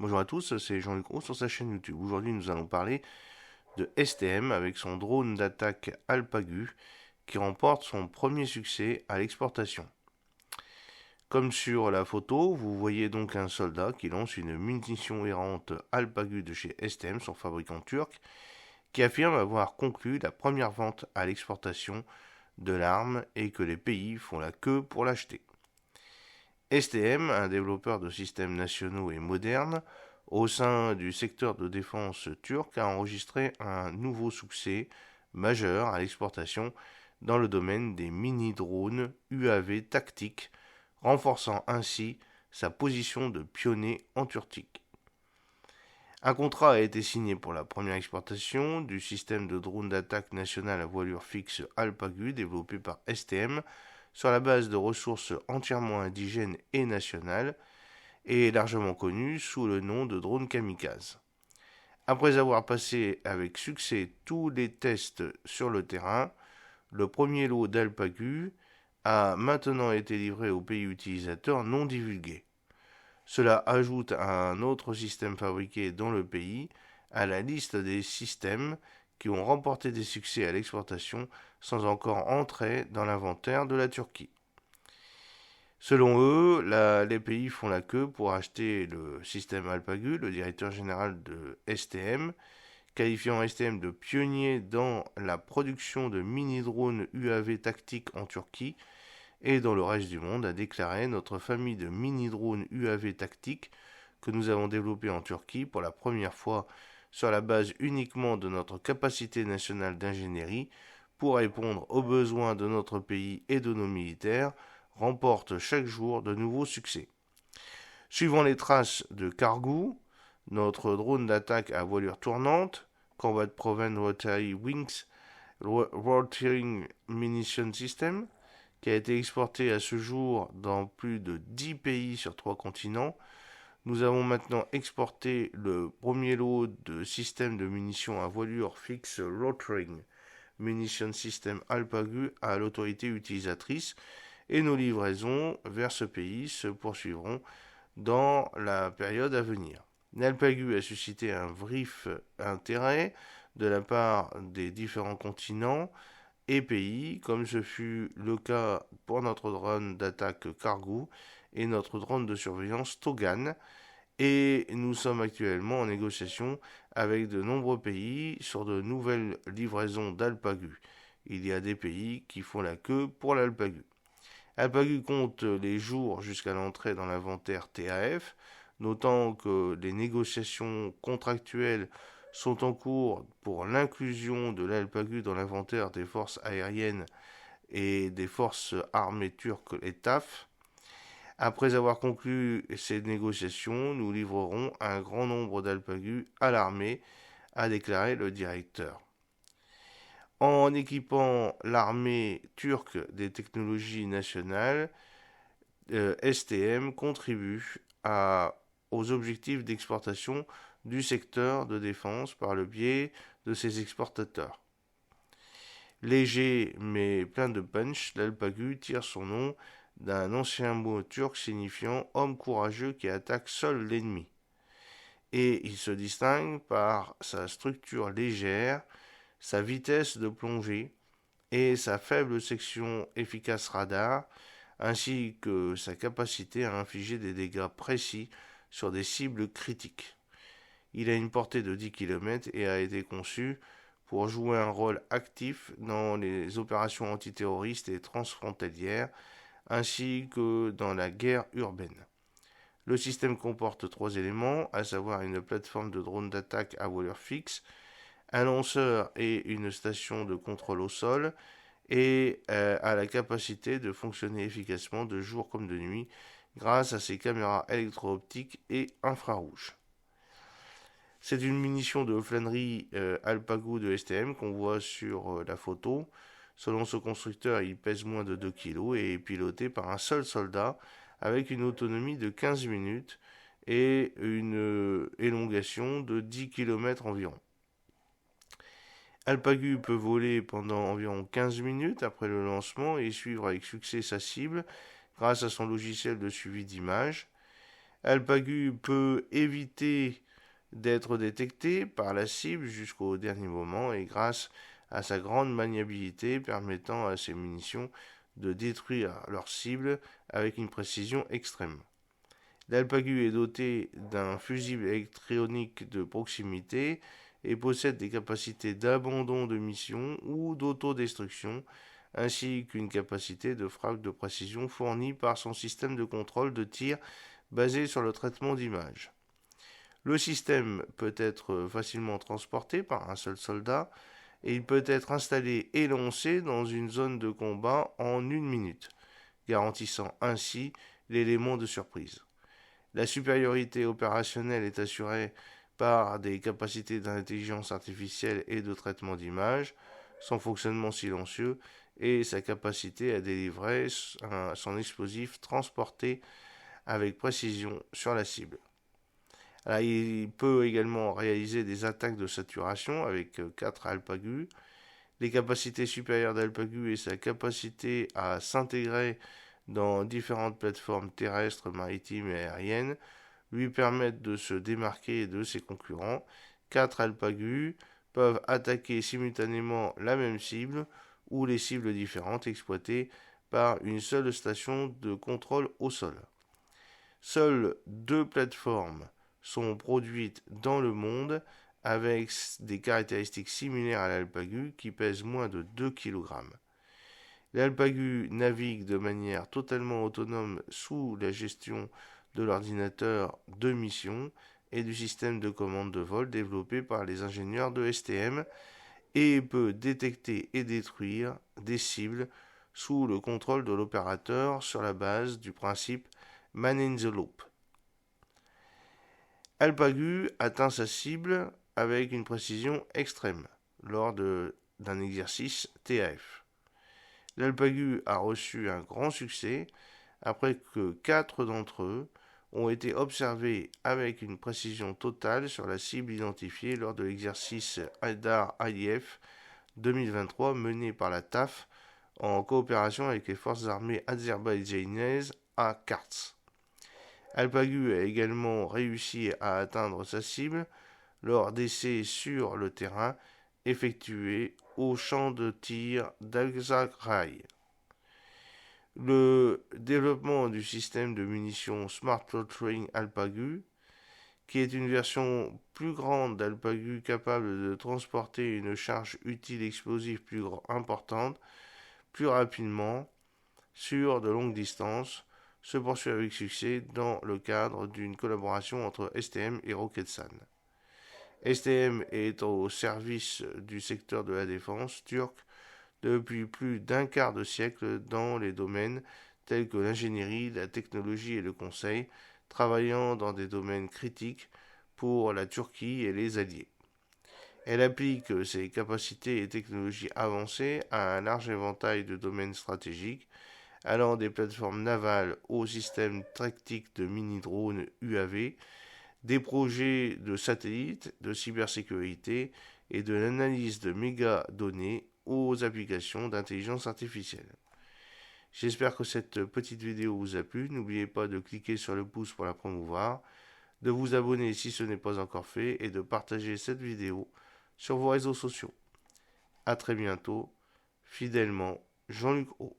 Bonjour à tous, c'est Jean-Luc Roux sur sa chaîne YouTube. Aujourd'hui, nous allons parler de STM avec son drone d'attaque Alpagu qui remporte son premier succès à l'exportation. Comme sur la photo, vous voyez donc un soldat qui lance une munition errante Alpagu de chez STM, son fabricant turc, qui affirme avoir conclu la première vente à l'exportation de l'arme et que les pays font la queue pour l'acheter. STM, un développeur de systèmes nationaux et modernes, au sein du secteur de défense turc, a enregistré un nouveau succès majeur à l'exportation dans le domaine des mini-drones UAV tactiques, renforçant ainsi sa position de pionnier en Turquie. Un contrat a été signé pour la première exportation du système de drone d'attaque national à voilure fixe Alpagu développé par STM sur la base de ressources entièrement indigènes et nationales et largement connu sous le nom de drone kamikaze. Après avoir passé avec succès tous les tests sur le terrain, le premier lot d'Alpagu a maintenant été livré aux pays utilisateurs non divulgués. Cela ajoute un autre système fabriqué dans le pays à la liste des systèmes qui ont remporté des succès à l'exportation sans encore entrer dans l'inventaire de la Turquie. Selon eux, les pays font la queue pour acheter le système Alpagu. Le directeur général de STM, qualifiant STM de pionnier dans la production de mini-drones UAV tactiques en Turquie et dans le reste du monde, a déclaré: notre famille de mini-drones UAV tactiques que nous avons développée en Turquie pour la première fois sur la base uniquement de notre capacité nationale d'ingénierie pour répondre aux besoins de notre pays et de nos militaires, remporte chaque jour de nouveaux succès. Suivant les traces de Kargoo, notre drone d'attaque à voilure tournante, Combat Proven Rotary Wings Rotary Munition System, qui a été exporté à ce jour dans plus de 10 pays sur 3 continents. Nous avons maintenant exporté le premier lot de systèmes de munitions à voilure fixe Rotary Munition System Alpagu à l'autorité utilisatrice et nos livraisons vers ce pays se poursuivront dans la période à venir. L'Alpagu a suscité un vif intérêt de la part des différents continents et pays, comme ce fut le cas pour notre drone d'attaque Kargoo et notre drone de surveillance Togan, et nous sommes actuellement en négociation avec de nombreux pays sur de nouvelles livraisons d'Alpagu. Il y a des pays qui font la queue pour l'Alpagu. Alpagu compte les jours jusqu'à l'entrée dans l'inventaire TAF, notant que les négociations contractuelles sont en cours pour l'inclusion de l'Alpagu dans l'inventaire des forces aériennes et des forces armées turques, les TAF. Après avoir conclu ces négociations, nous livrerons un grand nombre d'Alpagu à l'armée, a déclaré le directeur. En équipant l'armée turque des technologies nationales, STM contribue aux objectifs d'exportation du secteur de défense par le biais de ses exportateurs. Léger mais plein de punch, l'Alpagu tire son nom d'un ancien mot turc signifiant homme courageux qui attaque seul l'ennemi. Et il se distingue par sa structure légère, sa vitesse de plongée et sa faible section efficace radar, ainsi que sa capacité à infliger des dégâts précis sur des cibles critiques. Il a une portée de 10 km et a été conçu pour jouer un rôle actif dans les opérations antiterroristes et transfrontalières, ainsi que dans la guerre urbaine. Le système comporte 3 éléments, à savoir une plateforme de drone d'attaque à voilure fixe, un lanceur et une station de contrôle au sol, et a la capacité de fonctionner efficacement de jour comme de nuit grâce à ses caméras électro-optiques et infrarouges. C'est une munition de flânerie Alpagu de STM qu'on voit sur la photo. Selon ce constructeur, il pèse moins de 2 kg et est piloté par un seul soldat avec une autonomie de 15 minutes et une élongation de 10 km environ. Alpagu peut voler pendant environ 15 minutes après le lancement et suivre avec succès sa cible grâce à son logiciel de suivi d'image. Alpagu peut éviter d'être détecté par la cible jusqu'au dernier moment et grâce à sa grande maniabilité permettant à ses munitions de détruire leur cible avec une précision extrême. L'Alpagu est doté d'un fusible électronique de proximité et possède des capacités d'abandon de mission ou d'autodestruction, ainsi qu'une capacité de frappe de précision fournie par son système de contrôle de tir basé sur le traitement d'images. Le système peut être facilement transporté par un seul soldat et il peut être installé et lancé dans une zone de combat en 1 minute, garantissant ainsi l'élément de surprise. La supériorité opérationnelle est assurée par des capacités d'intelligence artificielle et de traitement d'images, son fonctionnement silencieux et sa capacité à délivrer son explosif transporté avec précision sur la cible. Alors, il peut également réaliser des attaques de saturation avec 4 Alpagu. Les capacités supérieures d'Alpagu et sa capacité à s'intégrer dans différentes plateformes terrestres, maritimes et aériennes lui permettent de se démarquer de ses concurrents. 4 Alpagu peuvent attaquer simultanément la même cible ou les cibles différentes exploitées par une seule station de contrôle au sol. Seules 2 plateformes sont produites dans le monde avec des caractéristiques similaires à l'Alpagu qui pèse moins de 2 kg. L'Alpagu navigue de manière totalement autonome sous la gestion de l'ordinateur de mission et du système de commande de vol développé par les ingénieurs de STM et peut détecter et détruire des cibles sous le contrôle de l'opérateur sur la base du principe Man in the Loop. Alpagu atteint sa cible avec une précision extrême lors d'un exercice TAF. L'Alpagu a reçu un grand succès après que 4 d'entre eux ont été observés avec une précision totale sur la cible identifiée lors de l'exercice Haidar Aliyev 2023 mené par la TAF en coopération avec les forces armées azerbaïdjanaises à Kars. Alpagu a également réussi à atteindre sa cible lors d'essais sur le terrain effectués au champ de tir d'Al-Zaghrai. Le développement du système de munitions Smart Loitering Alpagu, qui est une version plus grande d'Alpagu capable de transporter une charge utile explosive plus importante, plus rapidement, sur de longues distances, se poursuit avec succès dans le cadre d'une collaboration entre STM et Roketsan. STM est au service du secteur de la défense turc depuis plus d'un quart de siècle dans les domaines tels que l'ingénierie, la technologie et le conseil, travaillant dans des domaines critiques pour la Turquie et les alliés. Elle applique ses capacités et technologies avancées à un large éventail de domaines stratégiques, allant des plateformes navales aux systèmes tactiques de mini-drones UAV, des projets de satellites, de cybersécurité et de l'analyse de mégadonnées aux applications d'intelligence artificielle. J'espère que cette petite vidéo vous a plu. N'oubliez pas de cliquer sur le pouce pour la promouvoir, de vous abonner si ce n'est pas encore fait et de partager cette vidéo sur vos réseaux sociaux. A très bientôt. Fidèlement, Jean-Luc O.